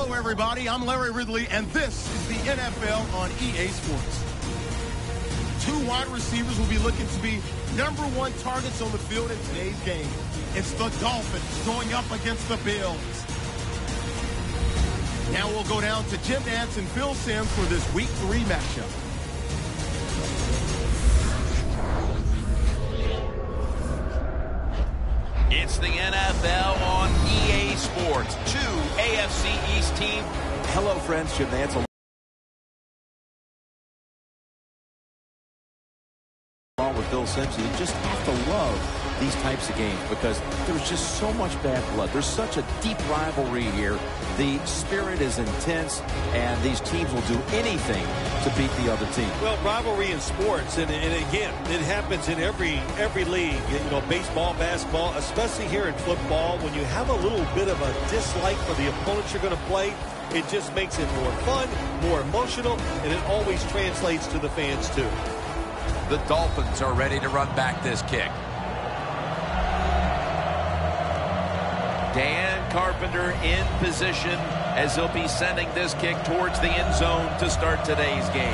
Hello, everybody. I'm Larry Ridley, and this is the NFL on EA Sports. Two wide receivers will be looking to be #1 targets on the field in today's game. It's the Dolphins going up against the Bills. Now we'll go down to Jim Nantz and Phil Simms for this Week 3 matchup. It's the NFL on EA Sports. Two AFC East teams. Hello, friends. Jim Nantz along with Phil Simms. You just have to love these types of games because there's just so much bad blood. There's such a deep rivalry here. The spirit is intense, and these teams will do anything to beat the other team. Well, rivalry in sports, and again, it happens in every league. You know, baseball, basketball, especially here in football. When you have a little bit of a dislike for the opponents you're going to play, it just makes it more fun, more emotional, and it always translates to the fans too. The Dolphins are ready to run back this kick. Dan Carpenter in position as he'll be sending this kick towards the end zone to start today's game.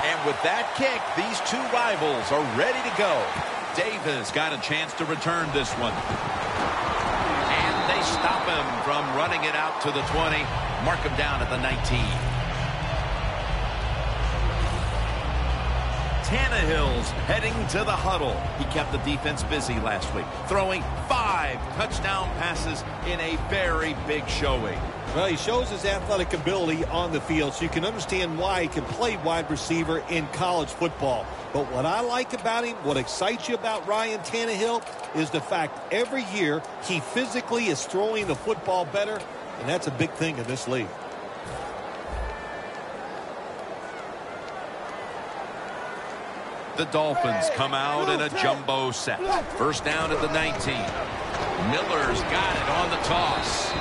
And with that kick, these two rivals are ready to go. Davis got a chance to return this one. And they stop him from running it out to the 20. Mark him down at the 19. Tannehill's heading to the huddle. He kept the defense busy last week, throwing 5 touchdown passes in a very big showing. Well, he shows his athletic ability on the field, so you can understand why he can play wide receiver in college football. But what I like about him, what excites you about Ryan Tannehill, is the fact every year he physically is throwing the football better, and that's a big thing in this league. The Dolphins come out in a jumbo set. First down at the 19. Miller's got it on the toss.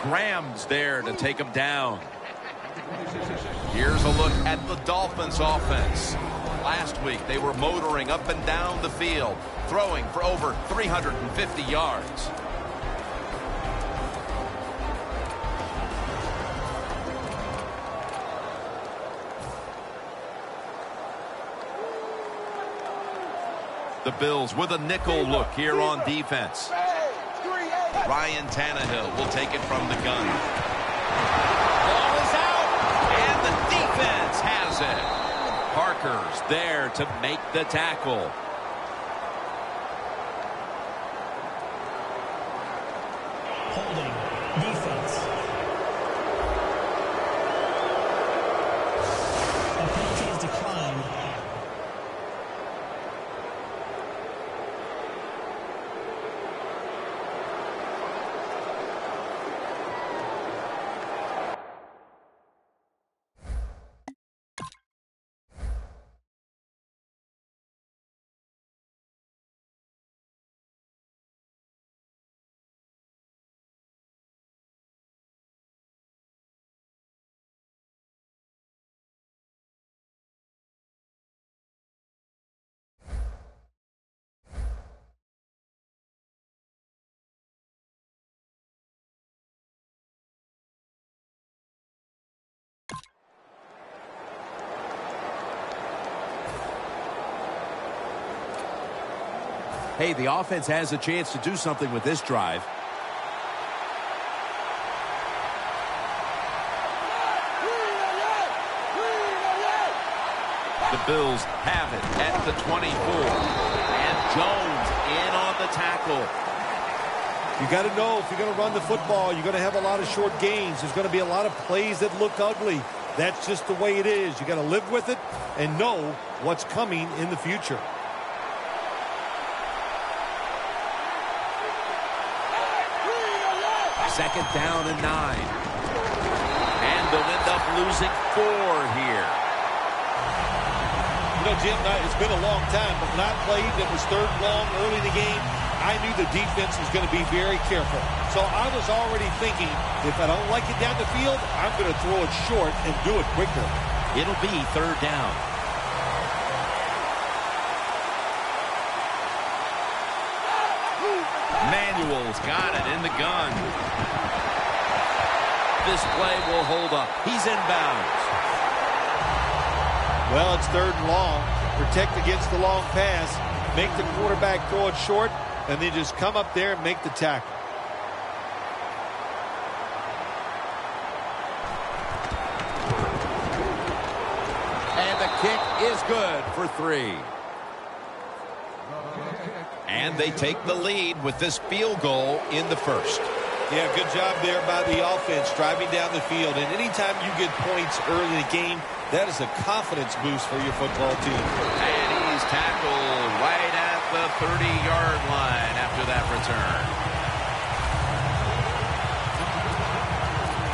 Graham's there to take him down. Here's a look at the Dolphins offense. Last week, they were motoring up and down the field, throwing for over 350 yards. The Bills with a nickel look here on defense. Ryan Tannehill will take it from the gun. Ball is out, and the defense has it. Parker's there to make the tackle. Holding defense. A penalty is declined. Hey, the offense has a chance to do something with this drive. The Bills have it at the 24. And Jones in on the tackle. You got to know if you're going to run the football, you're going to have a lot of short gains. There's going to be a lot of plays that look ugly. That's just the way it is. You got to live with it and know what's coming in the future. Second down and 9. And they'll end up losing 4 here. You know, Jim, it's been a long time, but when I played, it was third long early in the game. I knew the defense was going to be very careful. So I was already thinking, if I don't like it down the field, I'm going to throw it short and do it quicker. It'll be third down. Manuel's got it in the gun. This play will hold up. He's inbounds. Well, it's 3rd and long. Protect against the long pass. Make the quarterback throw it short, and then just come up there and make the tackle. And the kick is good for 3. And they take the lead with this field goal in the first. Yeah, good job there by the offense driving down the field. And anytime you get points early in the game, that is a confidence boost for your football team. And he's tackled right at the 30-yard line after that return.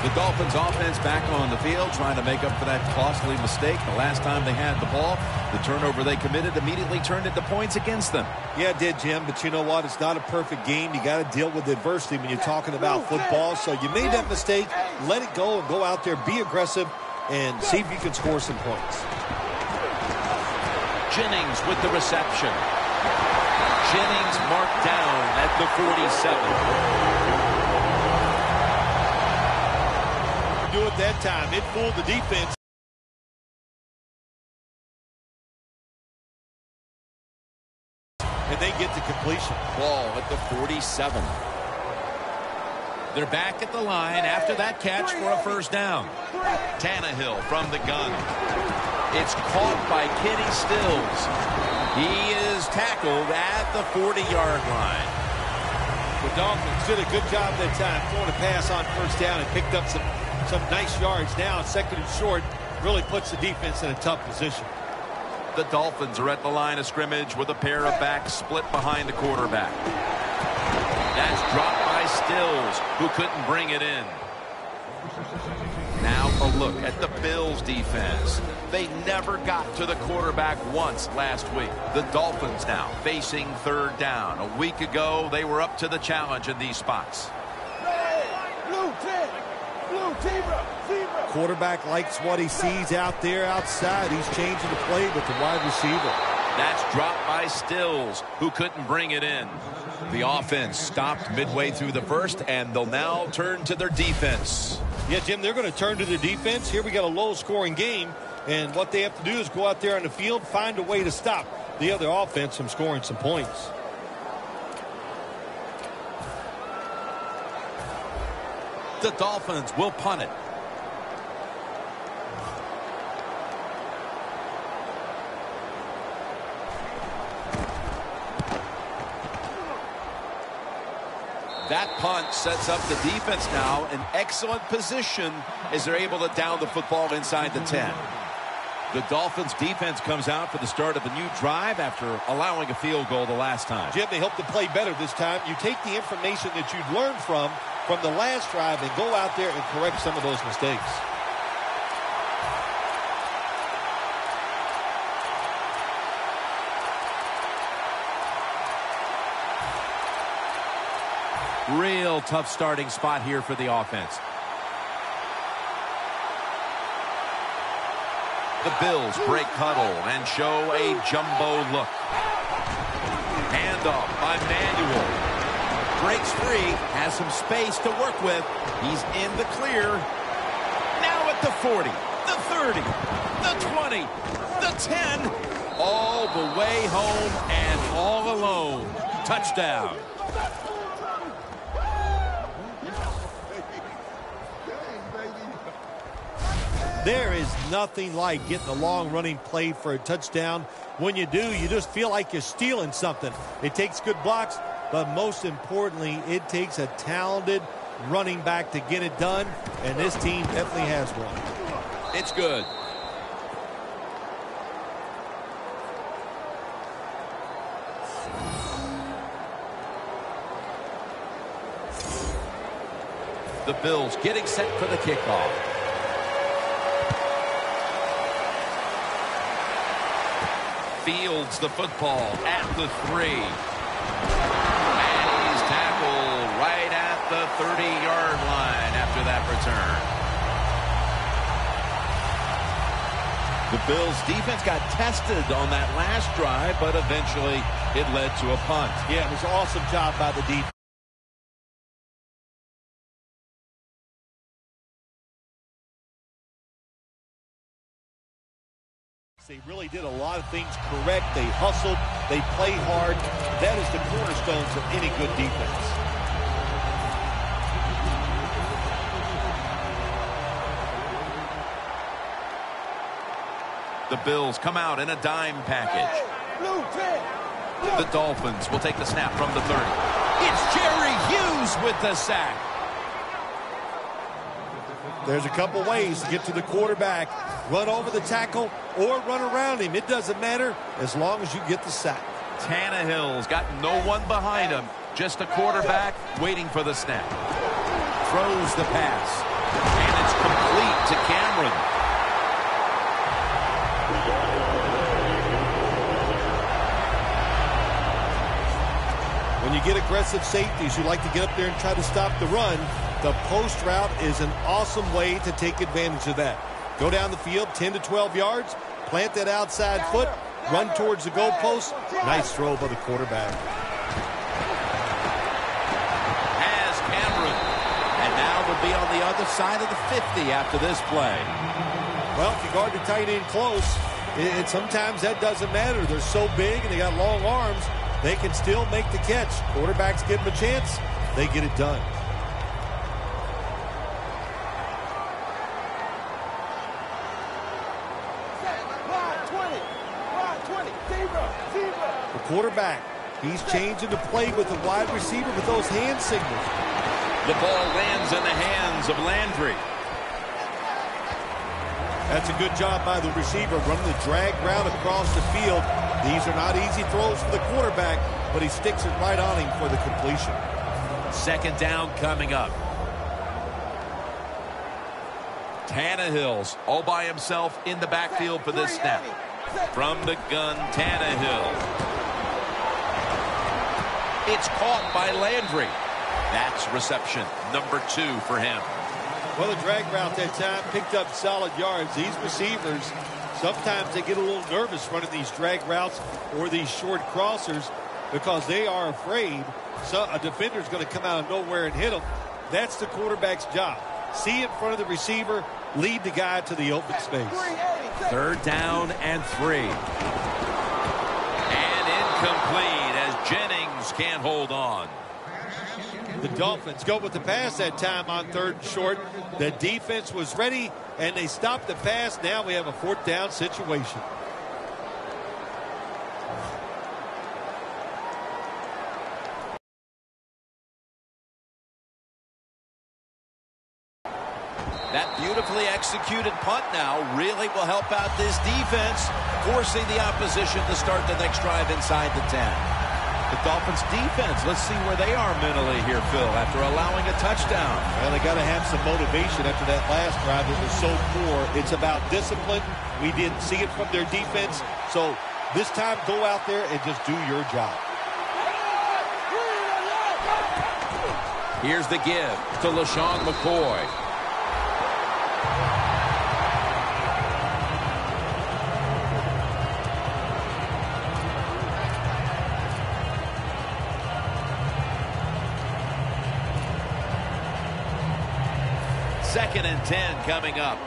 The Dolphins offense back on the field trying to make up for that costly mistake. The last time they had the ball, the turnover they committed immediately turned into points against them. Yeah, it did, Jim, but you know what? It's not a perfect game. You got to deal with adversity when you're talking about football. So you made that mistake, let it go, and go out there, be aggressive, and see if you can score some points. Jennings with the reception. Jennings marked down at the 47. Do it that time. It fooled the defense. And they get the completion. Ball at the 47. They're back at the line after that catch for a first down. Tannehill from the gun. It's caught by Kenny Stills. He is tackled at the 40-yard line. The Dolphins did a good job that time throwing a pass on first down and picked up some nice yards. Now 2nd and short really puts the defense in a tough position. The Dolphins are at the line of scrimmage with a pair of backs split behind the quarterback. That's dropped by Stills, who couldn't bring it in. Now a look at the Bills defense. They never got to the quarterback once last week. The Dolphins now facing 3rd down. A week ago, they were up to the challenge in these spots. Quarterback likes what he sees out there outside. He's changing the play with the wide receiver. That's dropped by Stills, who couldn't bring it in. The offense stopped midway through the first, and they'll now turn to their defense. Yeah, Jim, they're going to turn to their defense. Here we got a low-scoring game, and what they have to do is go out there on the field, find a way to stop the other offense from scoring some points. The Dolphins will punt it. That punt sets up the defense now in excellent position as they're able to down the football inside the 10. The Dolphins defense comes out for the start of a new drive after allowing a field goal the last time. Jim, they hope to play better this time. You take the information that you've learned from the last drive and go out there and correct some of those mistakes. Real tough starting spot here for the offense. The Bills break huddle and show a jumbo look. Handoff by Manuel. Breaks free, has some space to work with. He's in the clear. Now at the 40, the 30, the 20, the 10. All the way home and all alone. Touchdown. There is nothing like getting a long running play for a touchdown. When you do, you just feel like you're stealing something. It takes good blocks, but most importantly, it takes a talented running back to get it done, and this team definitely has one. It's good. The Bills getting set for the kickoff. Fields the football at the 3. And he's tackled right at the 30-yard line after that return. The Bills defense got tested on that last drive, but eventually it led to a punt. Yeah, it was an awesome job by the defense. They really did a lot of things correct. They hustled. They played hard. That is the cornerstones of any good defense. The Bills come out in a dime package. The Dolphins will take the snap from the 30. It's Jerry Hughes with the sack. There's a couple ways to get to the quarterback. Run over the tackle or run around him. It doesn't matter as long as you get the sack. Tannehill's got no one behind him. Just a quarterback waiting for the snap. Throws the pass. And it's complete to Cameron. When you get aggressive safeties, you like to get up there and try to stop the run. The post route is an awesome way to take advantage of that. Go down the field 10 to 12 yards, plant that outside foot, run towards the goalpost. Nice throw by the quarterback. Has Cameron. And now would be on the other side of the 50 after this play. Well, if you guard the tight end close, sometimes that doesn't matter. They're so big and they got long arms, they can still make the catch. Quarterbacks give them a chance, they get it done. The quarterback, he's changing the play with the wide receiver with those hand signals. The ball lands in the hands of Landry. That's a good job by the receiver, running the drag route across the field. These are not easy throws for the quarterback, but he sticks it right on him for the completion. Second down coming up. Tannehill's all by himself in the backfield for this snap. From the gun, Tannehill. It's caught by Landry. That's reception number 2 for him. Well, the drag route that time picked up solid yards. These receivers, sometimes they get a little nervous running these drag routes or these short crossers because they are afraid a defender's going to come out of nowhere and hit them. That's the quarterback's job. See in front of the receiver, lead the guy to the open space. Third down and 3. And incomplete as Jennings can't hold on. The Dolphins go with the pass that time on 3rd and short. The defense was ready, and they stopped the pass. Now we have a 4th down situation. That beautifully executed punt now really will help out this defense, forcing the opposition to start the next drive inside the 10. The Dolphins defense, let's see where they are mentally here, Phil, after allowing a touchdown. Well, they got to have some motivation after that last drive. It was so poor. It's about discipline. We didn't see it from their defense. So this time, go out there and just do your job. Here's the give to LaShawn McCoy. Second and 10 coming up.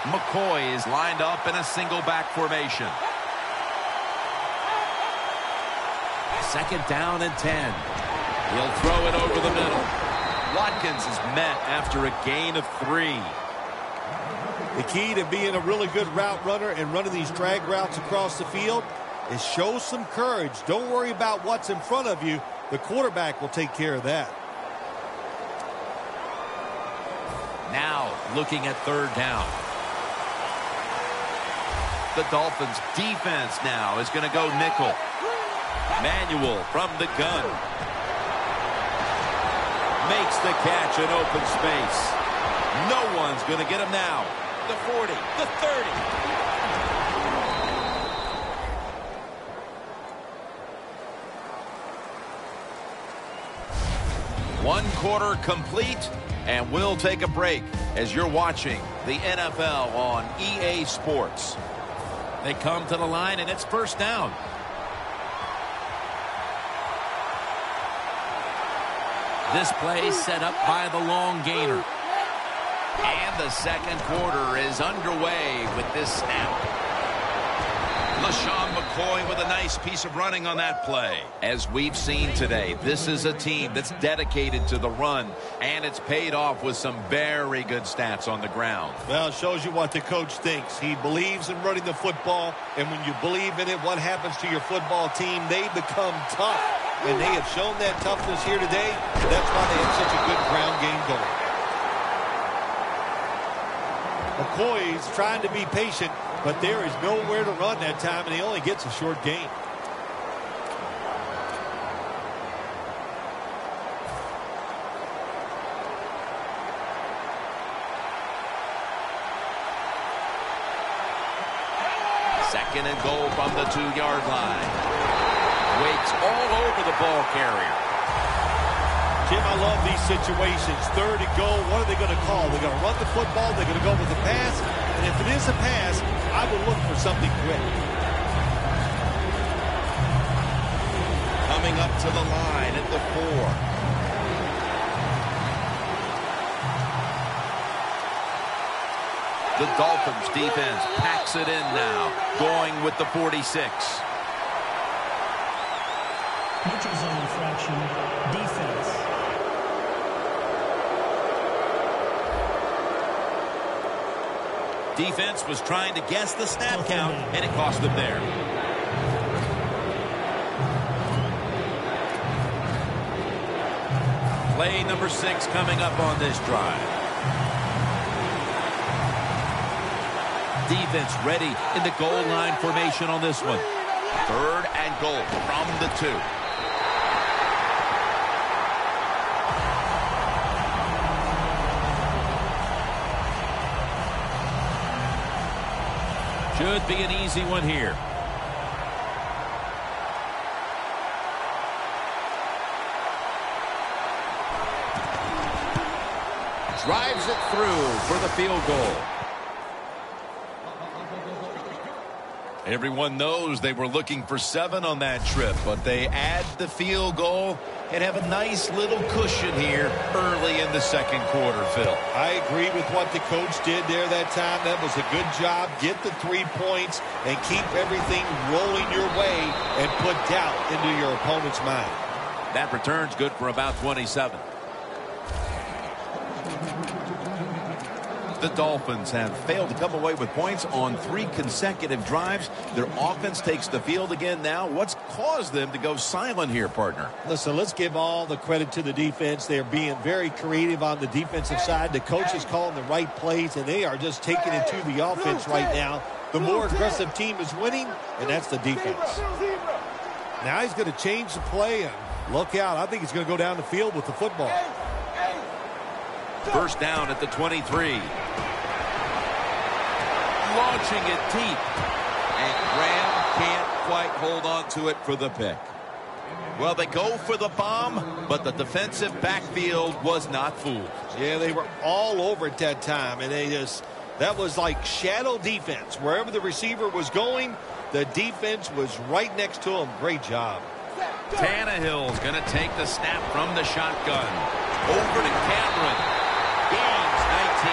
McCoy is lined up in a single back formation. Second down and 10. He'll throw it over the middle. Watkins is met after a gain of 3. The key to being a really good route runner and running these drag routes across the field is show some courage. Don't worry about what's in front of you. The quarterback will take care of that. Now looking at 3rd down. The Dolphins defense now is going to go nickel. Manuel from the gun. Makes the catch in open space. No one's going to get him now. The 40, the 30. One quarter complete, and we'll take a break as you're watching the NFL on EA Sports. They come to the line, and it's 1st down. This play set up by the long gainer. And the second quarter is underway with this snap. LaShawn McCoy with a nice piece of running on that play. As we've seen today, this is a team that's dedicated to the run, and it's paid off with some very good stats on the ground. Well, it shows you what the coach thinks. He believes in running the football, and when you believe in it, what happens to your football team? They become tough, and they have shown that toughness here today. That's why they have such a good ground game going. McCoy's trying to be patient, but there is nowhere to run that time, and he only gets a short gain. Second and goal from the 2-yard line. Waits all over the ball carrier. Jim, I love these situations. Third and goal, what are they going to call? They're going to run the football, they're going to go with the pass, and if it is a pass, I will look for something quick. Coming up to the line at the 4. The Dolphins defense packs it in now, going with the 46. Neutral zone infraction, defense. Defense was trying to guess the snap count, and it cost them there. Play number 6 coming up on this drive. Defense ready in the goal line formation on this one. Third and goal from the 2. Should be an easy one here. Drives it through for the field goal. Everyone knows they were looking for 7 on that trip, but they add the field goal and have a nice little cushion here early in the second quarter, Phil. I agree with what the coach did there that time. That was a good job. Get the 3 points and keep everything rolling your way and put doubt into your opponent's mind. That return's good for about 27. The Dolphins have failed to come away with points on 3 consecutive drives. Their offense takes the field again now. What's caused them to go silent here, partner? Listen, let's give all the credit to the defense. They're being very creative on the defensive side. The coach is calling the right plays, and they are just taking it to the offense right now. The more aggressive team is winning, and that's the defense. Now he's going to change the play, and look out. I think he's going to go down the field with the football. First down at the 23. Launching it deep. And Graham can't quite hold on to it for the pick. Well, they go for the bomb, but the defensive backfield was not fooled. Yeah, they were all over it that time, and that was like shadow defense. Wherever the receiver was going, the defense was right next to him. Great job. Tannehill's going to take the snap from the shotgun. Over to Cameron. Gains 19.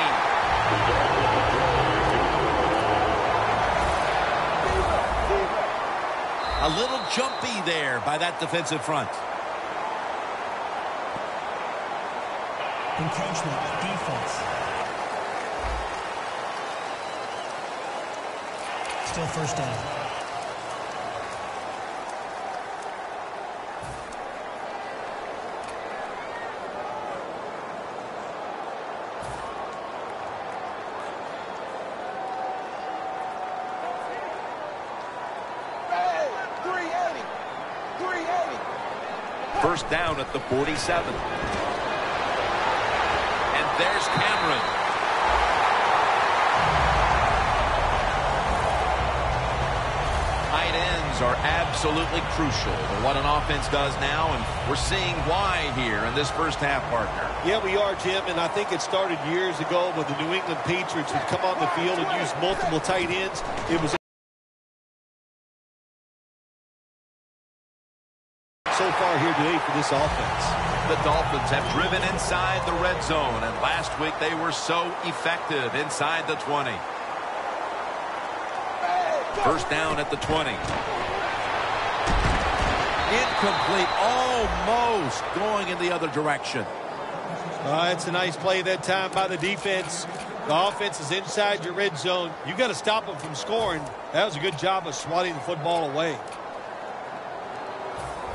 A little jumpy there by that defensive front. Encroachment, defense. Still first down. First down at the 47. And there's Cameron. Tight ends are absolutely crucial to what an offense does now, and we're seeing why here in this first half, partner. Yeah, we are, Jim, and I think it started years ago when the New England Patriots would come on the field and use multiple tight ends. It was so far here today for this offense. The Dolphins have driven inside the red zone, and last week they were so effective inside the 20. First down at the 20. Incomplete, almost going in the other direction. It's a nice play that time by the defense. The offense is inside your red zone. You got to stop them from scoring. That was a good job of swatting the football away.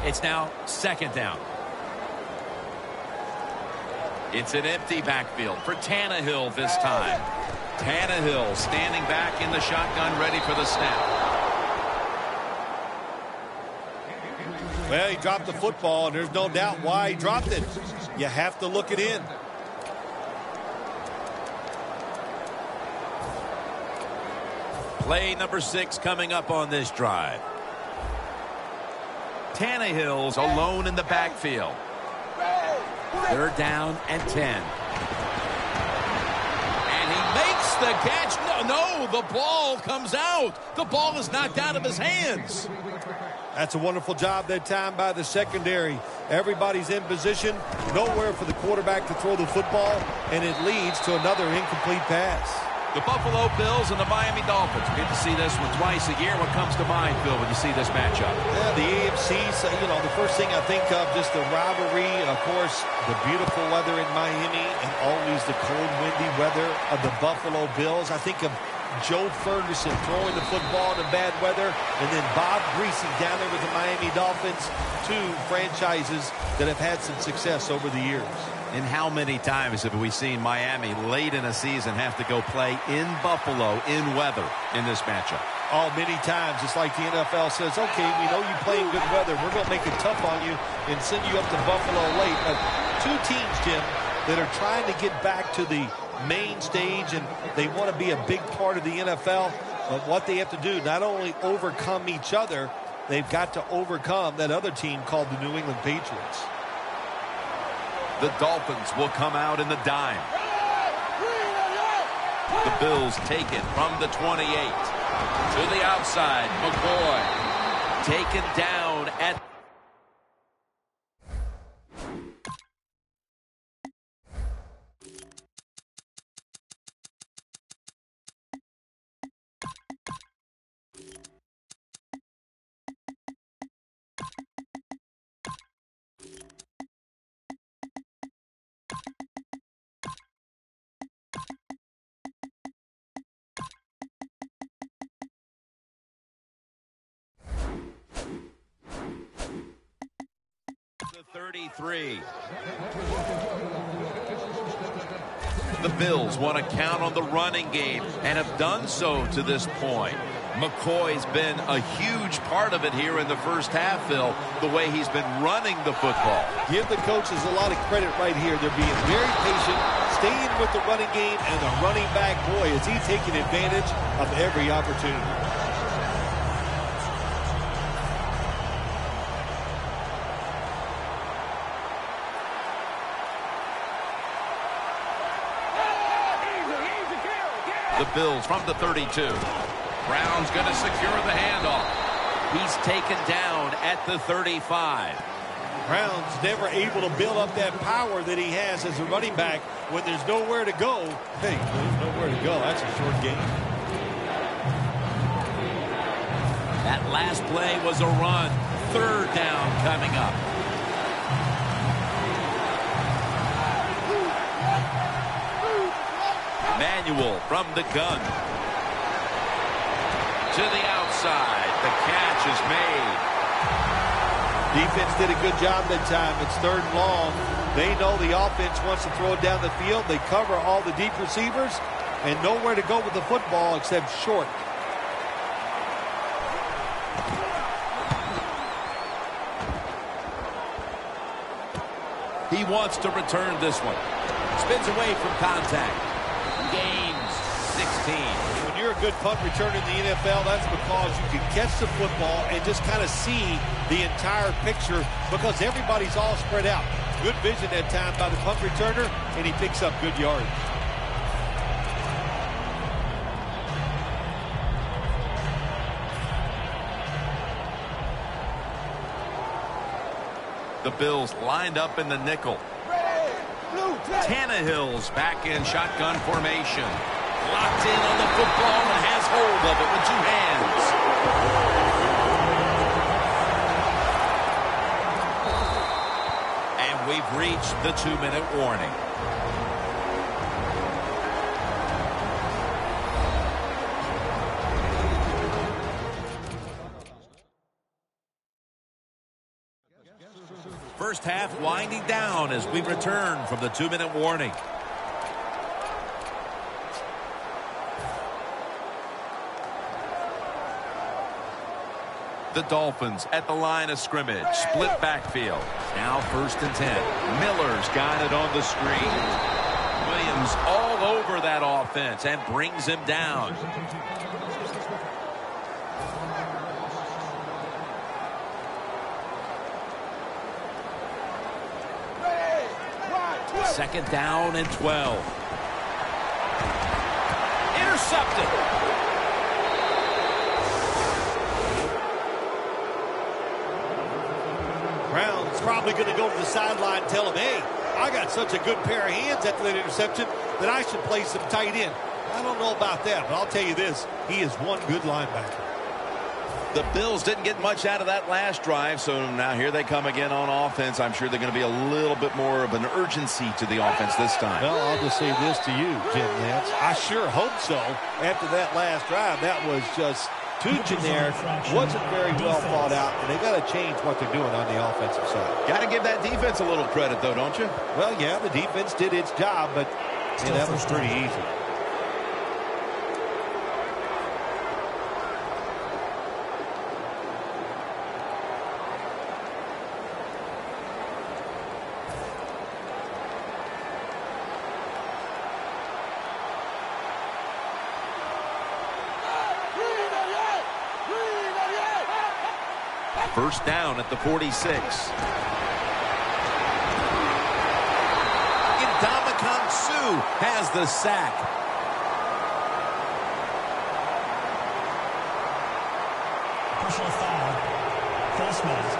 It's now second down. It's an empty backfield for Tannehill this time. Tannehill standing back in the shotgun, ready for the snap. Well, he dropped the football, and there's no doubt why he dropped it. You have to look it in. Play number 6 coming up on this drive. Tannehill's alone in the backfield. Third down and 10. And he makes the catch. No, the ball comes out. The ball is knocked out of his hands. That's a wonderful job that time by the secondary. Everybody's in position. Nowhere for the quarterback to throw the football, and it leads to another incomplete pass. The Buffalo Bills and the Miami Dolphins. Get to see this one twice a year. What comes to mind, Phil, when you see this matchup? Yeah, the AFC's, the first thing I think of, just the rivalry, of course, the beautiful weather in Miami, and always the cold, windy weather of the Buffalo Bills. I think of Joe Ferguson throwing the football in the bad weather, and then Bob Greasy down there with the Miami Dolphins, two franchises that have had some success over the years. And how many times have we seen Miami late in a season have to go play in Buffalo in weather in this matchup? Oh, many times. It's like the NFL says, okay, we know you play in good weather. We're going to make it tough on you and send you up to Buffalo late. But two teams, Jim, that are trying to get back to the main stage, and they want to be a big part of the NFL. But what they have to do, not only overcome each other, they've got to overcome that other team called the New England Patriots. The Dolphins will come out in the dime. The Bills take it from the 28. To the outside, McCoy. Taken down at... The 33. The Bills want to count on the running game and have done so to this point. McCoy's been a huge part of it here in the first half, Phil, the way he's been running the football. Give the coaches a lot of credit right here. They're being very patient, staying with the running game, and the running back, boy, is he taking advantage of every opportunity. The Bills from the 32. Brown's going to secure the handoff. He's taken down at the 35. Brown's never able to build up that power that he has as a running back when there's nowhere to go. Hey, there's nowhere to go. That's a short game. That last play was a run. Third down coming up. Manuel from the gun. To the outside. The catch is made. Defense did a good job that time. It's third and long. They know the offense wants to throw it down the field. They cover all the deep receivers and nowhere to go with the football except short. He wants to return this one. Spins away from contact. Gains 16. When you're a good punt returner in the NFL, that's because you can catch the football and just kind of see the entire picture because everybody's all spread out. Good vision that time by the punt returner, and he picks up good yards. The Bills lined up in the nickel. Tannehill's back in shotgun formation. Locked in on the football and has hold of it with two hands. And we've reached the 2-minute warning. First half winding down as we return from the 2-minute warning. The Dolphins at the line of scrimmage. Split backfield. Now 1st and 10. Miller's got it on the screen. Williams all over that offense and brings him down. Second down and 12. Intercepted. Brown's probably going to go to the sideline and tell him, hey, I got such a good pair of hands after that interception that I should play some tight end. I don't know about that, but I'll tell you this, he is one good linebacker. The Bills didn't get much out of that last drive, so now here they come again on offense. I'm sure they're going to be a little bit more of an urgency to the offense this time. Well, I'll just say this to you, Jim Nance. I sure hope so. After that last drive, that was just too generic, wasn't very well thought out, and they got to change what they're doing on the offensive side. Got to give that defense a little credit, though, don't you? Well, yeah, the defense did its job, but that was pretty easy. First down at the 46. Ndamukong Suh has the sack. Personal foul. Face mask.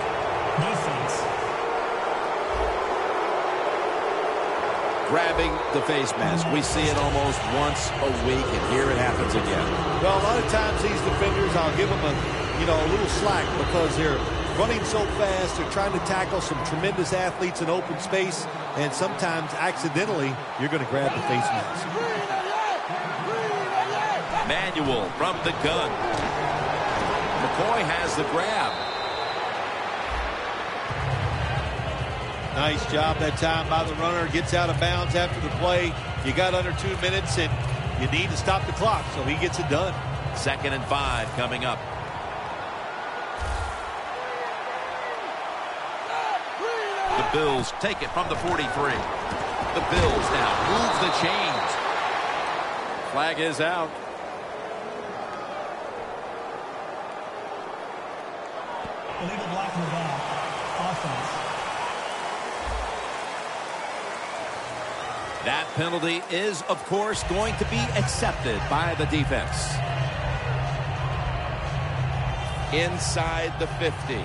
Defense. Grabbing the face mask. We see it almost once a week, and here it happens again. Well, a lot of times these defenders, I'll give them a little slack because they're running so fast. They're trying to tackle some tremendous athletes in open space, and sometimes accidentally you're going to grab the face mask. Manuel from the gun. McCoy has the grab. Nice job that time by the runner. Gets out of bounds after the play. You got under 2 minutes, and you need to stop the clock, so he gets it done. 2nd and 5 coming up. The Bills take it from the 43. The Bills now move the chains. Flag is out. Illegal blocking the ball. Offense. That penalty is, of course, going to be accepted by the defense. Inside the 50.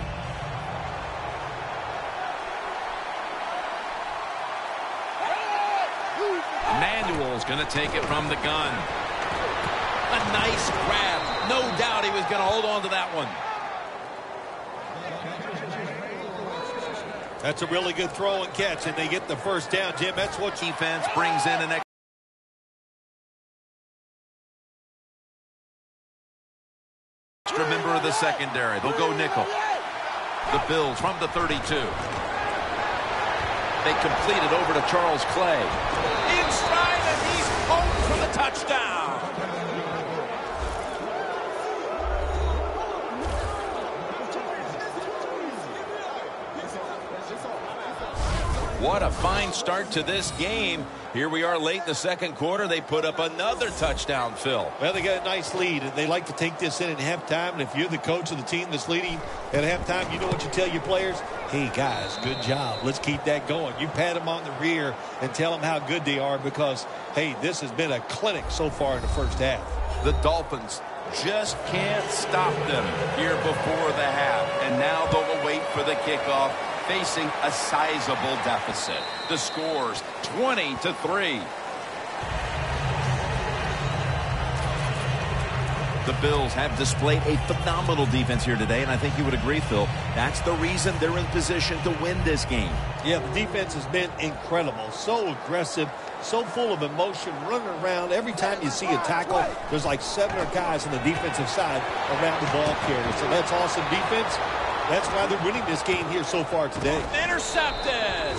Manuel's going to take it from the gun. A nice grab. No doubt he was going to hold on to that one. That's a really good throw and catch, and they get the first down, Jim. That's what Defense brings in an extra member of the secondary. They'll go nickel. The Bills from the 32. They complete it over to Charles Clay. In stride, and he's home for the touchdown. What a fine start to this game. Here we are late in the second quarter. They put up another touchdown, Phil. Well, they got a nice lead, and they like to take this in at halftime. And if you're the coach of the team that's leading at halftime, you know what you tell your players? Hey, guys, good job. Let's keep that going. You pat them on the rear and tell them how good they are because, hey, this has been a clinic so far in the first half. The Dolphins just can't stop them here before the half. And now they'll wait for the kickoff. facing a sizable deficit. The score's 20-3. The Bills have displayed a phenomenal defense here today, and I think you would agree, Phil. That's the reason they're in position to win this game. Yeah, the defense has been incredible. So aggressive, so full of emotion, running around. Every time you see a tackle, there's like 7 guys on the defensive side around the ball carrier. So that's awesome defense. That's why they're winning this game here so far today. Intercepted!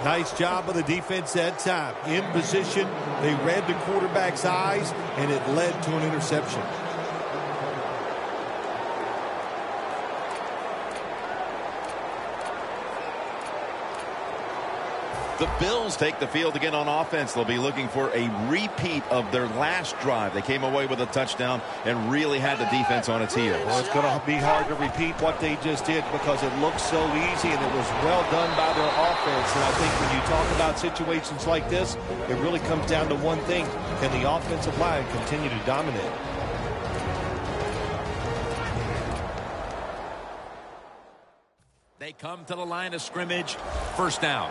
Nice job of the defense that time. In position, they read the quarterback's eyes, and it led to an interception. The Bills take the field again on offense. They'll be looking for a repeat of their last drive. They came away with a touchdown and really had the defense on its heels. Well, it's going to be hard to repeat what they just did because it looked so easy and it was well done by their offense. And I think when you talk about situations like this, it really comes down to one thing. Can the offensive line continue to dominate? They come to the line of scrimmage. First down.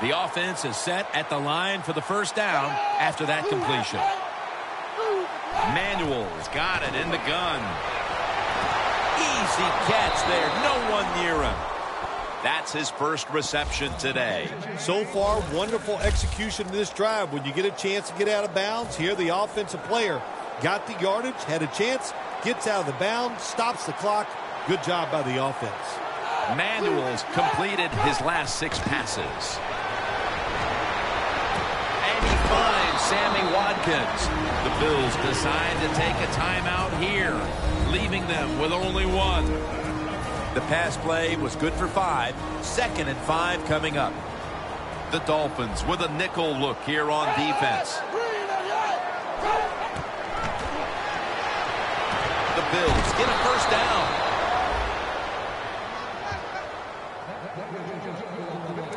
The offense is set at the line for the first down after that completion. Manuel's got it in the gun. Easy catch there. No one near him. That's his first reception today. So far, wonderful execution in this drive. When you get a chance to get out of bounds, here the offensive player got the yardage, had a chance, gets out of the bounds, stops the clock. Good job by the offense. Manuel's completed his last 6 passes. Finds Sammy Watkins. The Bills decide to take a timeout here, leaving them with only 1. The pass play was good for 5. 2nd and 5 coming up. The Dolphins with a nickel look here on defense. The Bills get a first down.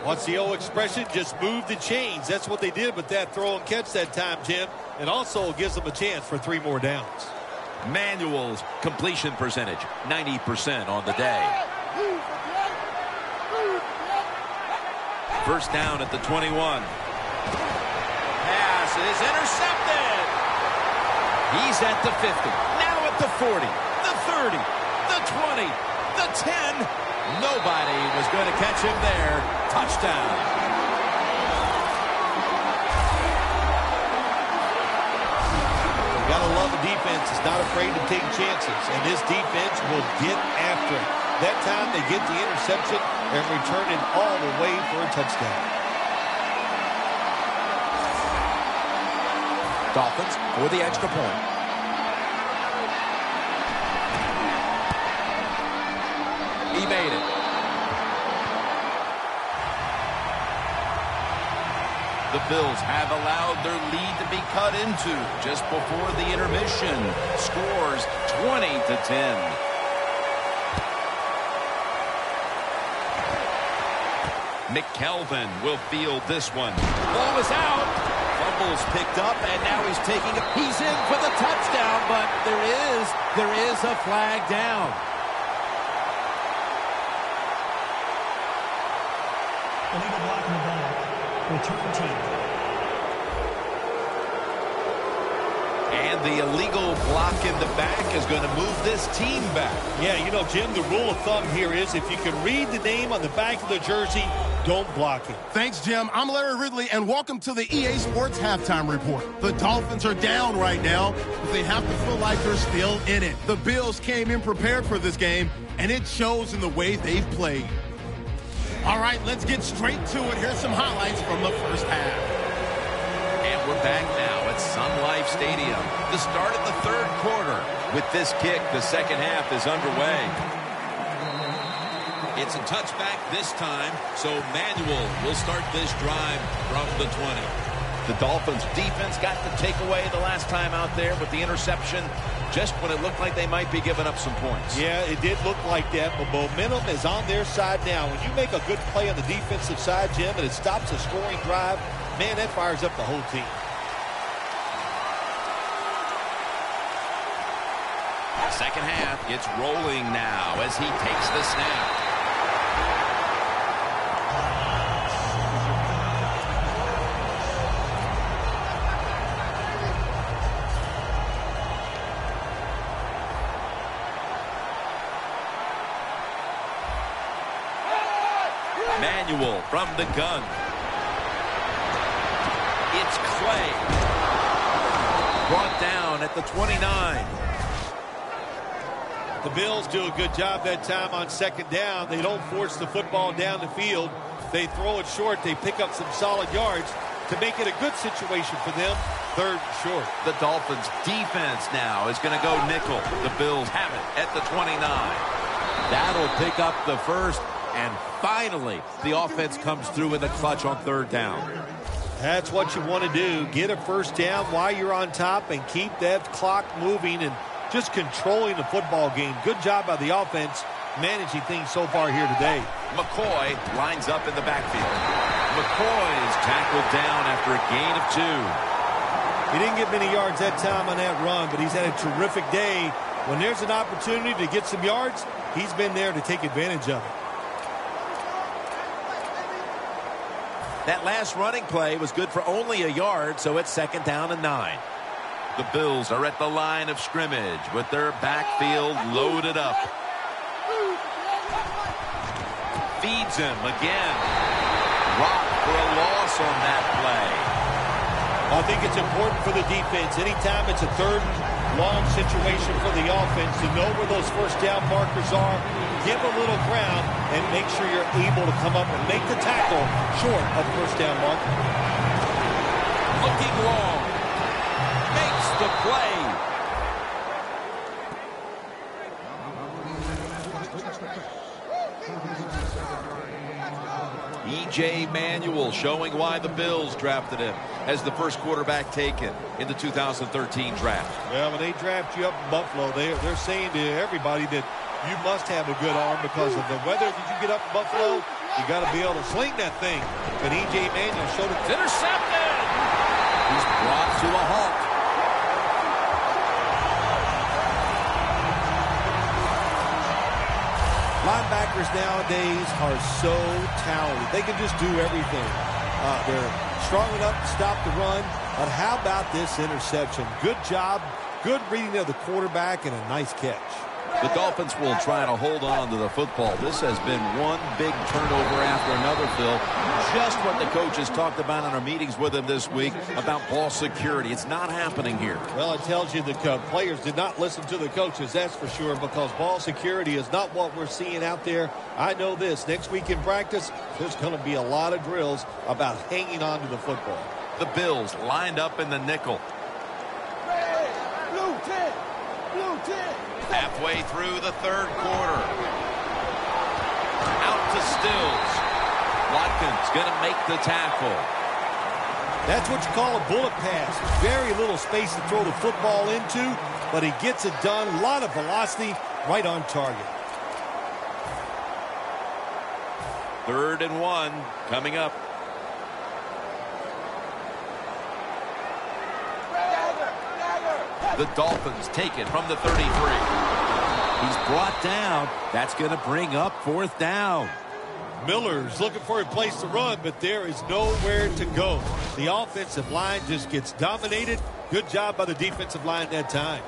What's the old expression? Just move the chains. That's what they did with that throw and catch that time, Jim. It also gives them a chance for 3 more downs. Manuel's completion percentage, 90% on the day. First down at the 21. Pass is intercepted. He's at the 50. Now at the 40. The 30. The 20. The 10. Nobody was going to catch him there. Touchdown. You got to love the defense. It's not afraid to take chances. And this defense will get after it. That time they get the interception and return it all the way for a touchdown. Dolphins for the extra point. He made it. The Bills have allowed their lead to be cut into just before the intermission. Scores 20-10. McKelvin will field this one. Ball is out. Fumbles picked up, and now he's taking it. He's in for the touchdown, but there is a flag down. Illegal block in the back. Return team. And the illegal block in the back is going to move this team back. Yeah, you know, Jim, the rule of thumb here is if you can read the name on the back of the jersey, don't block it. Thanks, Jim. I'm Larry Ridley, and welcome to the EA Sports Halftime Report. The Dolphins are down right now, but they have to feel like they're still in it. The Bills came in prepared for this game, and it shows in the way they've played. All right, let's get straight to it. Here's some highlights from the first half. And we're back now at Sun Life Stadium. The start of the third quarter. With this kick, the second half is underway. It's a touchback this time, so Manuel will start this drive from the 20. The Dolphins defense got the takeaway the last time out there with the interception just when it looked like they might be giving up some points. Yeah, it did look like that, but momentum is on their side now. When you make a good play on the defensive side, Jim, and it stops a scoring drive, man, that fires up the whole team. Second half gets rolling now as he takes the snap. Manuel from the gun. It's Clay. Brought down at the 29. The Bills do a good job that time on second down. They don't force the football down the field. They throw it short. They pick up some solid yards to make it a good situation for them. Third and short. The Dolphins defense now is going to go nickel. The Bills have it at the 29. That'll pick up the first. And finally, the offense comes through in the clutch on third down. That's what you want to do. Get a first down while you're on top and keep that clock moving and just controlling the football game. Good job by the offense managing things so far here today. McCoy lines up in the backfield. McCoy's tackled down after a gain of 2. He didn't get many yards that time on that run, but he's had a terrific day. When there's an opportunity to get some yards, he's been there to take advantage of it. That last running play was good for only a yard, so it's second down and 9. The Bills are at the line of scrimmage with their backfield loaded up. Feeds him again. Rock for a loss on that play. I think it's important for the defense. Anytime it's a third and long situation for the offense to know where those first down markers are, give a little ground, and make sure you're able to come up and make the tackle short of first down marker. Looking long. Makes the play. E.J. Manuel showing why the Bills drafted him as the first quarterback taken in the 2013 draft. Well, when they draft you up in Buffalo, they're saying to everybody that you must have a good arm because of the weather that you get up in Buffalo. You got to be able to sling that thing. But E.J. Manuel showed it. It's intercepted. He's brought to a halt. Linebackers nowadays are so talented. They can just do everything. They're strong enough to stop the run. But how about this interception? Good job, good reading of the quarterback, and a nice catch. The Dolphins will try to hold on to the football. This has been one big turnover after another, Phil. Just what the coaches talked about in our meetings with him this week about ball security. It's not happening here. Well, it tells you the players did not listen to the coaches, that's for sure, because ball security is not what we're seeing out there. I know this. Next week in practice, there's going to be a lot of drills about hanging on to the football. The Bills lined up in the nickel. Blue 10. Blue 10. Halfway through the third quarter. Out to Stills. Watkins going to make the tackle. That's what you call a bullet pass. Very little space to throw the football into, but he gets it done. A lot of velocity, right on target. 3rd and 1 coming up. The Dolphins take it from the 33. He's brought down. That's going to bring up 4th down. Miller's looking for a place to run, but there is nowhere to go. The offensive line just gets dominated. Good job by the defensive line that time.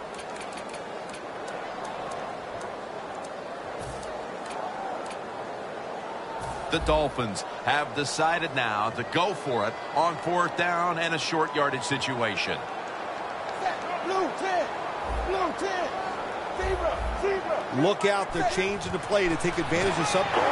The Dolphins have decided now to go for it on 4th down and a short yardage situation. Blue 10. Blue 10. Zebra. Zebra. Look out. They're changing the play to take advantage of something.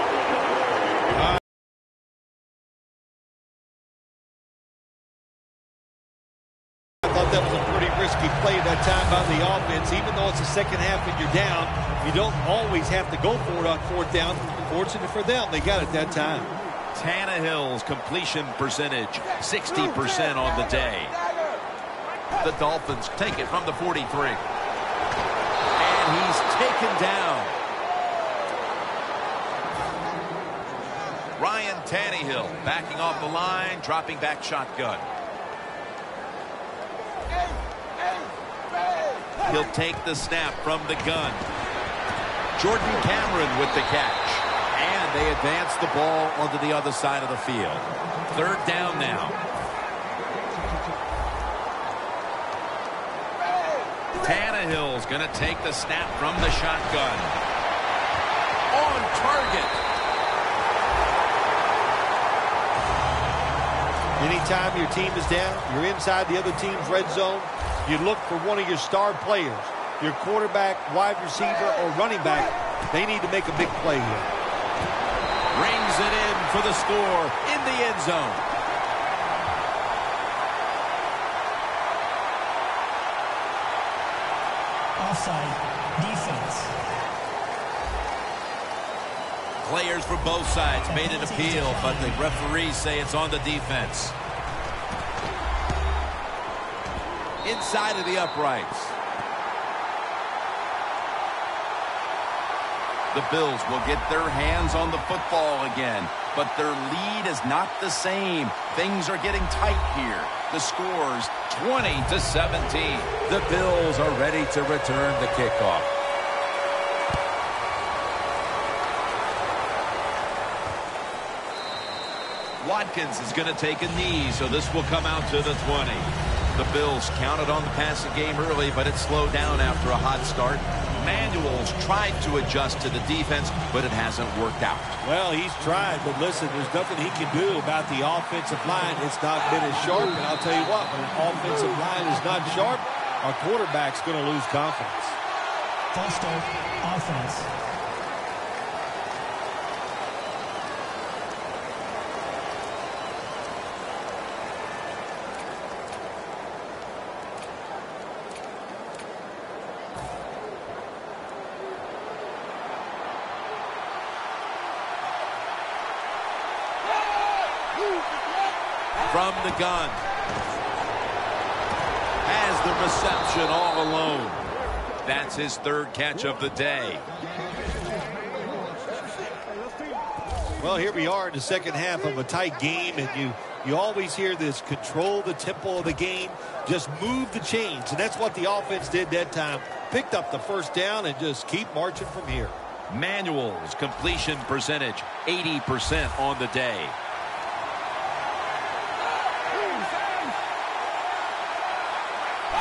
I thought that was a pretty risky play that time by the offense. Even though it's the second half and you're down, you don't always have to go for it on 4th down. Fortunate for them, they got it that time. Tannehill's completion percentage, 60% on the day. The Dolphins take it from the 43. And he's taken down. Ryan Tannehill backing off the line, dropping back shotgun. He'll take the snap from the gun. Jordan Cameron with the catch. And they advance the ball onto the other side of the field. Third down now. Tannehill's going to take the snap from the shotgun. On target. Anytime your team is down, you're inside the other team's red zone, you look for one of your star players, your quarterback, wide receiver, or running back. They need to make a big play here. Rings it in for the score in the end zone. Offside. Defense. Players for both sides made an appeal, but the referees say it's on the defense. Inside of the uprights. The Bills will get their hands on the football again, but their lead is not the same. Things are getting tight here. The score's 20-17. The Bills are ready to return the kickoff. Watkins is going to take a knee, so this will come out to the 20. The Bills counted on the passing game early, but it slowed down after a hot start. Manuel's tried to adjust to the defense, but it hasn't worked out. Well, he's tried, but listen, there's nothing he can do about the offensive line. It's not been as sharp, and I'll tell you what, when an offensive line is not sharp, our quarterback's going to lose confidence. False start. Offense. From the gun. Has the reception all alone. That's his third catch of the day. Well, here we are in the second half of a tight game, and you always hear this: control the tempo of the game, just move the chains, and that's what the offense did that time. Picked up the first down and just keep marching from here. Manuel's completion percentage, 80% on the day.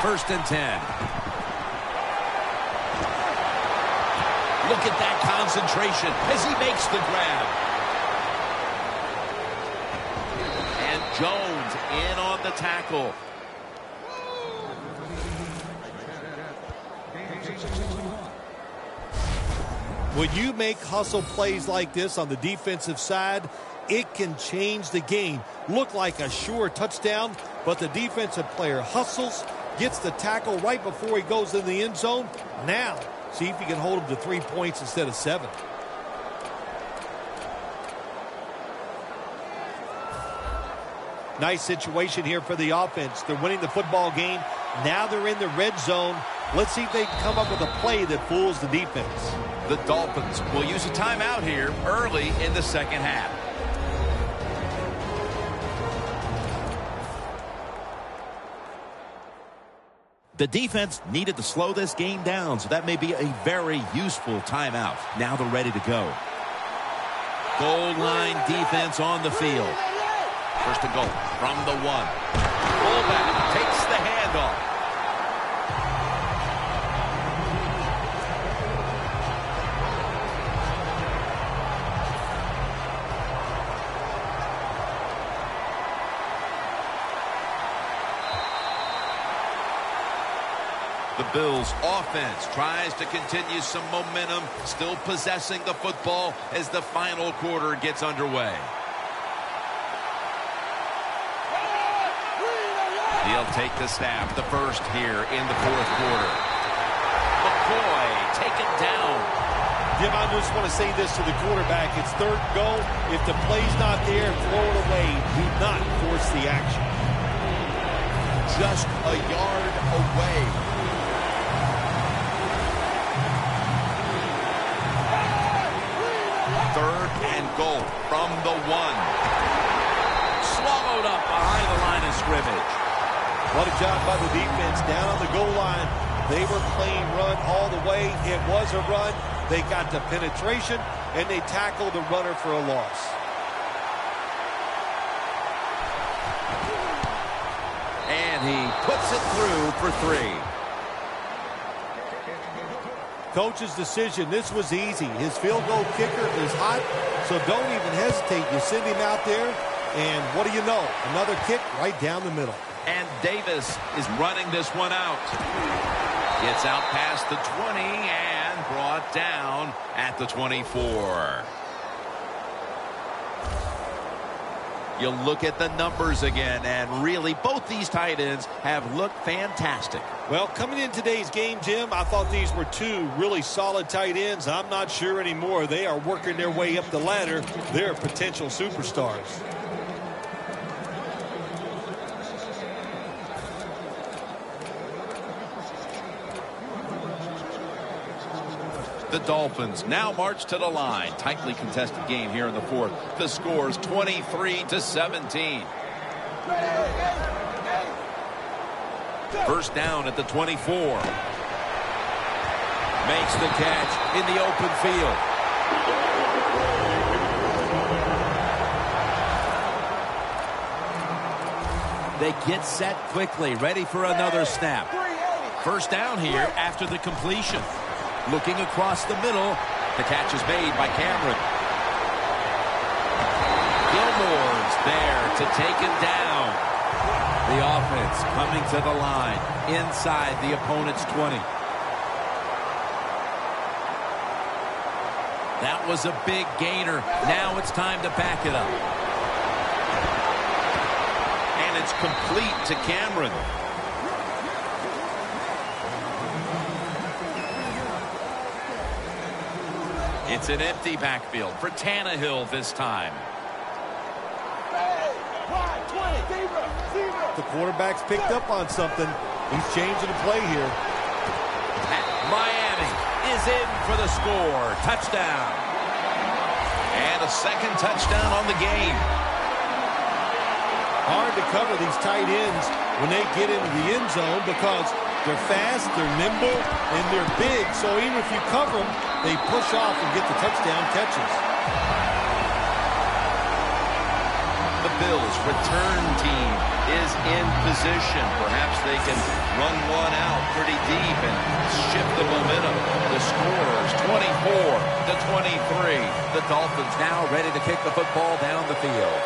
First and 10. Look at that concentration as he makes the grab. And Jones in on the tackle. When you make hustle plays like this on the defensive side, it can change the game. Look like a sure touchdown, but the defensive player hustles, gets the tackle right before he goes in the end zone. Now, see if he can hold him to 3 points instead of 7. Nice situation here for the offense. They're winning the football game. Now they're in the red zone. Let's see if they can come up with a play that fools the defense. The Dolphins will use a timeout here early in the second half. The defense needed to slow this game down, so that may be a very useful timeout. Now they're ready to go. Goal line defense on the field. First and goal from the 1. Fullback takes the handoff. The Bills offense tries to continue some momentum, still possessing the football as the final quarter gets underway. He'll take the snap, the first here in the fourth quarter. McCoy taken down. Jim, I just want to say this to the quarterback. It's third and goal. If the play's not there, throw it away. Do not force the action. Just a yard away. Third and goal from the 1. Swallowed up behind the line of scrimmage. What a job by the defense down on the goal line. They were playing run all the way. It was a run. They got the penetration, and they tackled the runner for a loss. And he puts it through for 3. Coach's decision, this was easy. His field goal kicker is hot, so don't even hesitate. You send him out there, and what do you know? Another kick right down the middle. And Davis is running this one out. Gets out past the 20 and brought down at the 24. You look at the numbers again, and really both these tight ends have looked fantastic. Well, coming in today's game, Jim, I thought these were 2 really solid tight ends. I'm not sure anymore. They are working their way up the ladder. They're potential superstars. The Dolphins now march to the line. Tightly contested game here in the 4th. The score's 23-17. First down at the 24. Makes the catch in the open field. They get set quickly, ready for another snap. First down here after the completion. Looking across the middle. The catch is made by Cameron. Gilmore's there to take him down. The offense coming to the line inside the opponent's 20. That was a big gainer. Now it's time to back it up. And it's complete to Cameron. It's an empty backfield for Tannehill this time. The quarterback's picked up on something. He's changing the play here. Miami is in for the score. Touchdown. And a second touchdown on the game. Hard to cover these tight ends when they get into the end zone because they're fast, they're nimble, and they're big. So even if you cover them, they push off and get the touchdown catches. The Bills' return team is in position. Perhaps they can run one out pretty deep and shift the momentum. The scorers 24-23. The Dolphins now ready to kick the football down the field.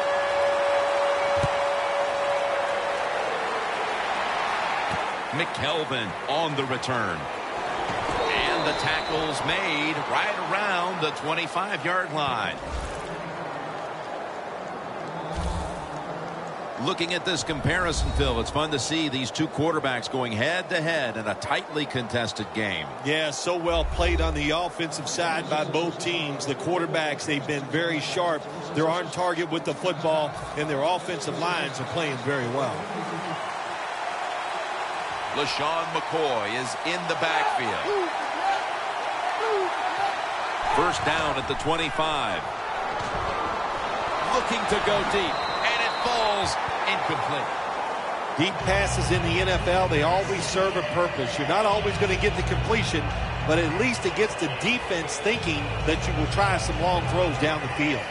McKelvin on the return. And the tackle's made right around the 25-yard line. Looking at this comparison, Phil, it's fun to see these two quarterbacks going head-to-head in a tightly contested game. Yeah, so well played on the offensive side by both teams. The quarterbacks, they've been very sharp. They're on target with the football, and their offensive lines are playing very well. LaShawn McCoy is in the backfield. First down at the 25. Looking to go deep, and it falls incomplete. Deep passes in the NFL, they always serve a purpose. You're not always going to get the completion, but at least it gets the defense thinking that you will try some long throws down the field.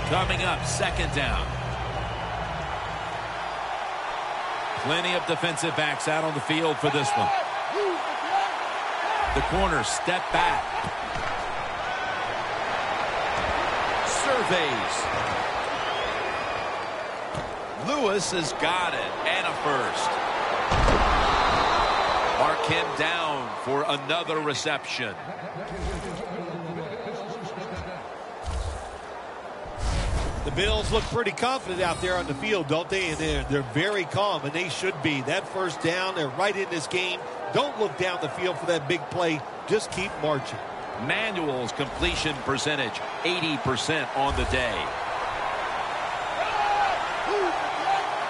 Coming up, second down. Plenty of defensive backs out on the field for this one. The corners step back. Surveys. Lewis has got it, and a first. Mark him down for another reception. The Bills look pretty confident out there on the field, don't they? And they're very calm, and they should be. That first down, they're right in this game. Don't look down the field for that big play. Just keep marching. Manuel's completion percentage, 80% on the day.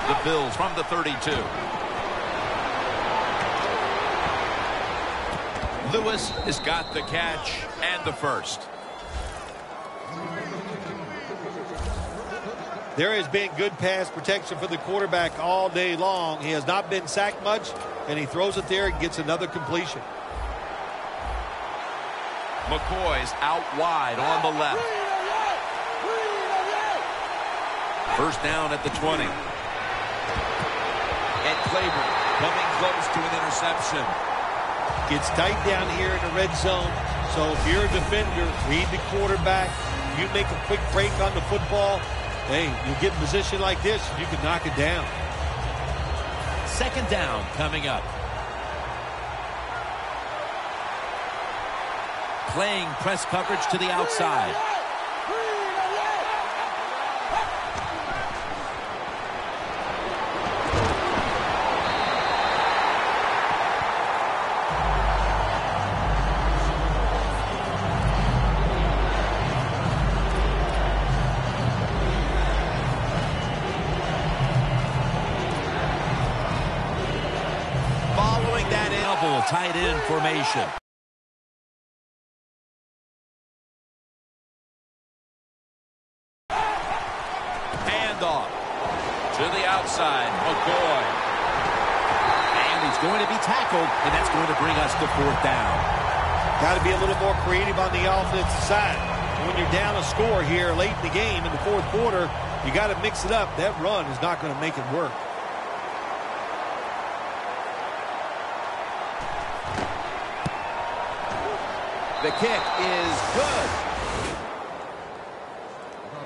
The Bills from the 32. Lewis has got the catch and the first. There has been good pass protection for the quarterback all day long. He has not been sacked much, and he throws it there and gets another completion. McCoy's out wide on the left. First down at the 20. And Claiborne coming close to an interception. Gets tight down here in the red zone. So if you're a defender, read the quarterback. You make a quick break on the football. Hey, you get in a position like this, you can knock it down. Second down coming up. Playing press coverage to the outside. Following that double tight end formation. Handoff to the outside. McCoy. And he's going to be tackled, and that's going to bring us to fourth down. Got to be a little more creative on the offensive side. When you're down a score here late in the game in the fourth quarter, you got to mix it up. That run is not going to make it work. The kick is good.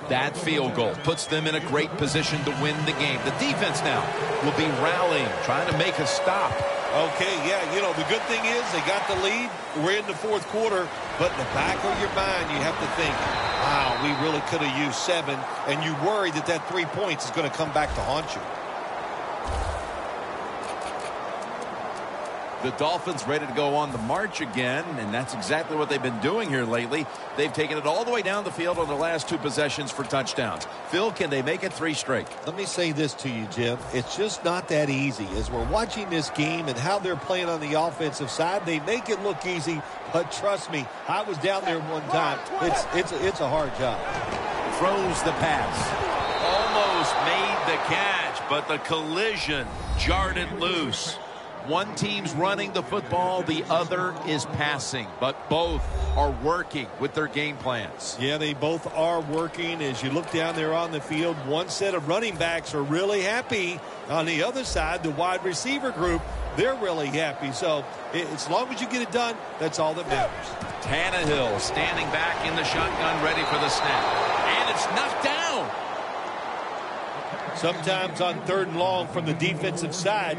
That field goal puts them in a great position to win the game. The defense now will be rallying, trying to make a stop. Okay, yeah, you know, the good thing is they got the lead. We're in the fourth quarter, but in the back of your mind, you have to think, wow, we really could have used 7, and you worry that that 3 points is going to come back to haunt you. The Dolphins ready to go on the march again, and that's exactly what they've been doing here lately. They've taken it all the way down the field on their last 2 possessions for touchdowns. Phil, can they make it 3 straight? Let me say this to you, Jim. It's just not that easy. As we're watching this game and how they're playing on the offensive side, they make it look easy, but trust me, I was down there one time. It's a hard job. Throws the pass. Almost made the catch, but the collision jarred it loose. One team's running the football, the other is passing, but both are working with their game plans. Yeah, they both are working. As you look down there on the field, one set of running backs are really happy. On the other side, the wide receiver group, they're really happy. So as long as you get it done, that's all that matters. Tannehill standing back in the shotgun, ready for the snap. And it's knocked down. Sometimes on 3rd and long from the defensive side,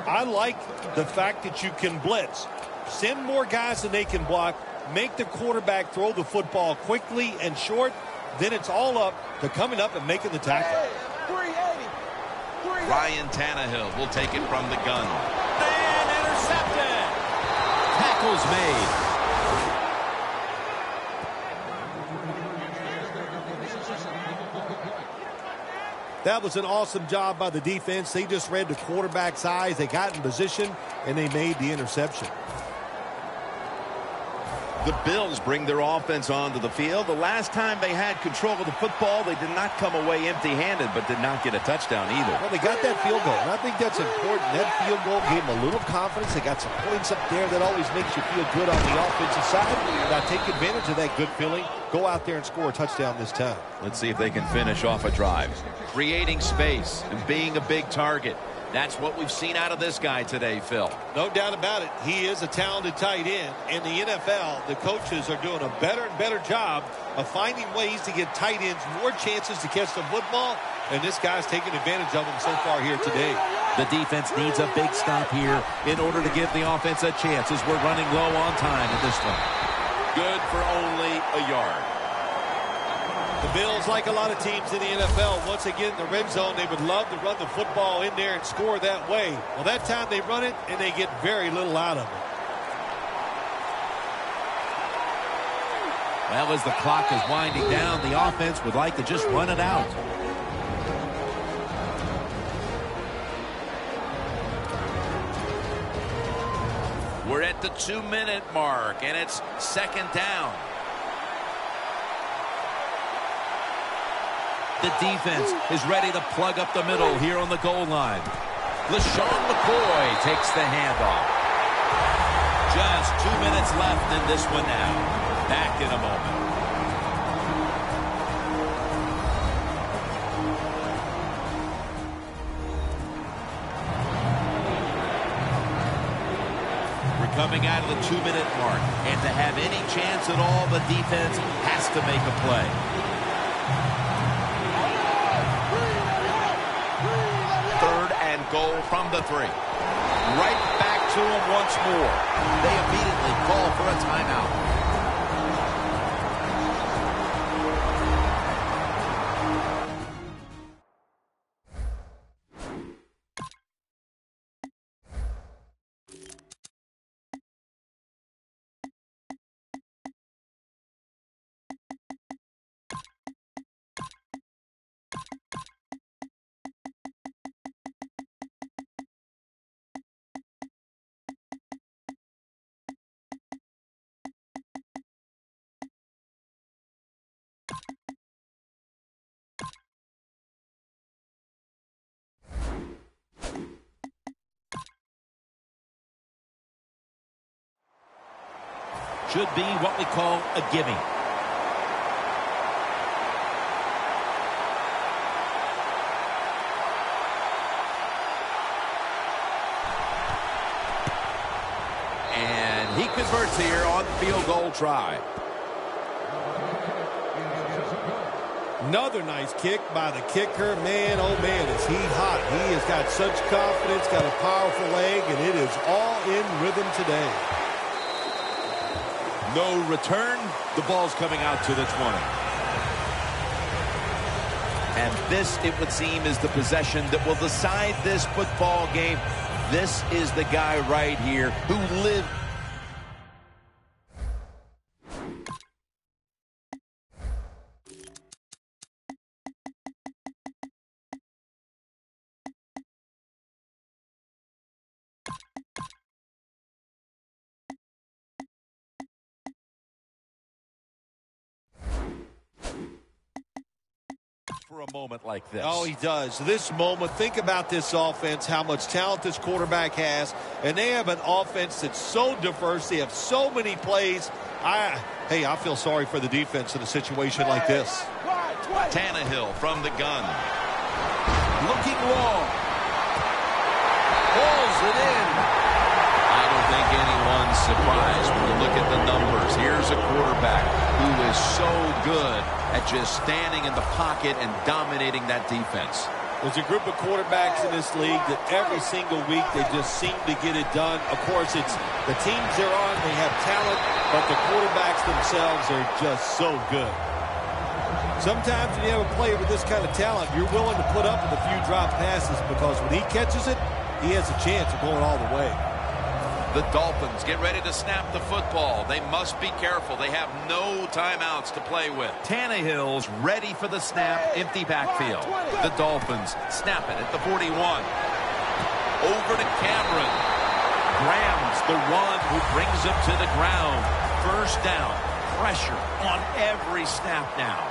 I like the fact that you can blitz. Send more guys than they can block. Make the quarterback throw the football quickly and short. Then it's all up to coming up and making the tackle. Ryan Tannehill will take it from the gun. And intercepted. Tackles made. That was an awesome job by the defense. They just read the quarterback's eyes. They got in position, and they made the interception. The Bills bring their offense onto the field. The last time they had control of the football, they did not come away empty-handed, but did not get a touchdown either. Well, they got that field goal, and I think that's important. That field goal gave them a little confidence. They got some points up there. That always makes you feel good on the offensive side. Now take advantage of that good feeling. Go out there and score a touchdown this time. Let's see if they can finish off a drive. Creating space and being a big target. That's what we've seen out of this guy today, Phil. No doubt about it. He is a talented tight end. In the NFL, the coaches are doing a better and better job of finding ways to get tight ends more chances to catch the football, and this guy's taking advantage of them so far here today. The defense needs a big stop here in order to give the offense a chance as we're running low on time in this one. Good for only a yard. The Bills, like a lot of teams in the NFL, once again in the red zone, they would love to run the football in there and score that way. Well, that time they run it, and they get very little out of it. Well, as the clock is winding down, the offense would like to just run it out. We're at the 2-minute mark, and it's second down. The defense is ready to plug up the middle here on the goal line. LaShawn McCoy takes the handoff. Just 2 minutes left in this one now. Back in a moment. We're coming out of the 2-minute mark. And to have any chance at all, the defense has to make a play. Third and goal from the 3. Right back to him once more. They immediately call for a timeout. Should be what we call a gimme. And he converts here on field goal try. Another nice kick by the kicker. Man, oh man, is he hot. He has got such confidence, got a powerful leg, and it is all in rhythm today. No return. The ball's coming out to the 20. And this, it would seem, is the possession that will decide this football game. This is the guy right here who lived. For a moment like this. Oh, he does. This moment, think about this offense, how much talent this quarterback has, and they have an offense that's so diverse. They have so many plays. Hey, I feel sorry for the defense in a situation like this. Tannehill from the gun. Looking long. Pulls it in. I don't think anyone's surprised when you look at the numbers. Here's a quarterback who is so good at just standing in the pocket and dominating that defense. There's a group of quarterbacks in this league that every single week they just seem to get it done. Of course, it's the teams they're on, they have talent, but the quarterbacks themselves are just so good. Sometimes when you have a player with this kind of talent, you're willing to put up with a few drop passes because when he catches it, he has a chance of going all the way. The Dolphins get ready to snap the football. They must be careful. They have no timeouts to play with. Tannehill's ready for the snap. Empty backfield. The Dolphins snap it at the 41. Over to Cameron. Graham's the one who brings him to the ground. First down. Pressure on every snap now.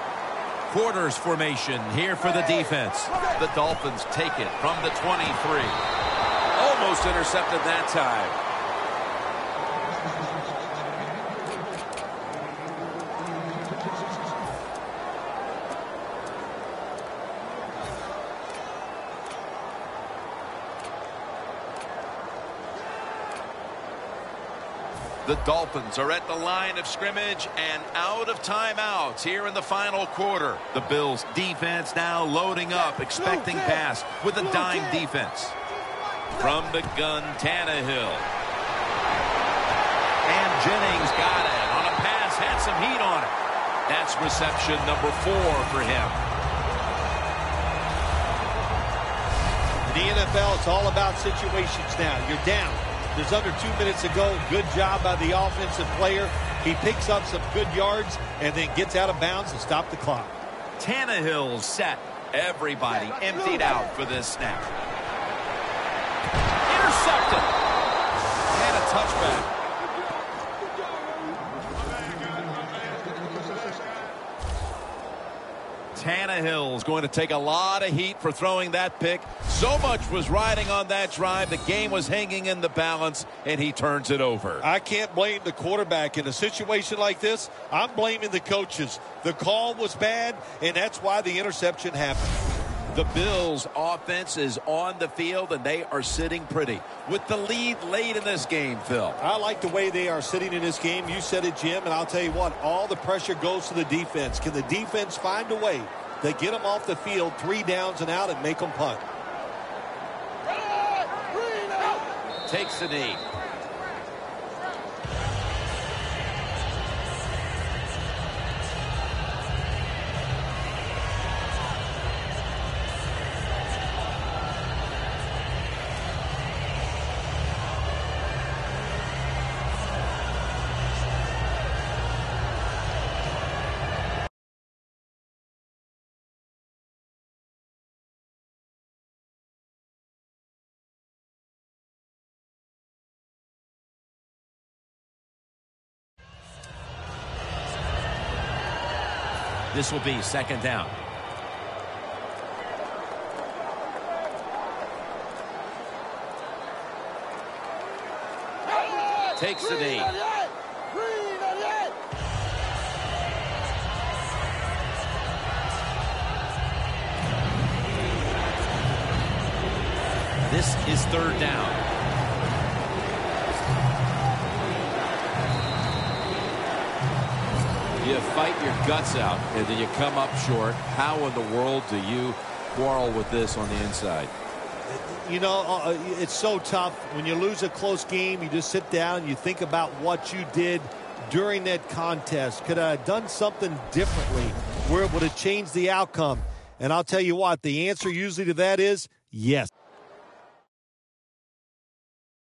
Quarters formation here for the defense. The Dolphins take it from the 23. Almost intercepted that time. The Dolphins are at the line of scrimmage and out of timeouts here in the final quarter. The Bills defense now loading up, expecting pass with a dime defense. From the gun, Tannehill. And Jennings got it on a pass, had some heat on it. That's reception number 4 for him. In the NFL, it's all about situations now. You're down. There's under 2 minutes to go. Good job by the offensive player. He picks up some good yards and then gets out of bounds to stop the clock. Tannehill set. Everybody emptied out for this snap. Intercepted. And a touchback. Tannehill's going to take a lot of heat for throwing that pick. So much was riding on that drive. The game was hanging in the balance, and he turns it over. I can't blame the quarterback in a situation like this. I'm blaming the coaches. The call was bad, and that's why the interception happened. The Bills' offense is on the field, and they are sitting pretty with the lead late in this game, Phil. I like the way they are sitting in this game. You said it, Jim, and I'll tell you what, all the pressure goes to the defense. Can the defense find a way to get them off the field 3 downs and out and make them punt? Takes the knee. This will be second down. Takes the knee. This is third down. You fight your guts out, and then you come up short. How in the world do you quarrel with this on the inside? You know, it's so tough. When you lose a close game, you just sit down and you think about what you did during that contest. Could I have done something differently where it would have changed the outcome? And I'll tell you what, the answer usually to that is yes.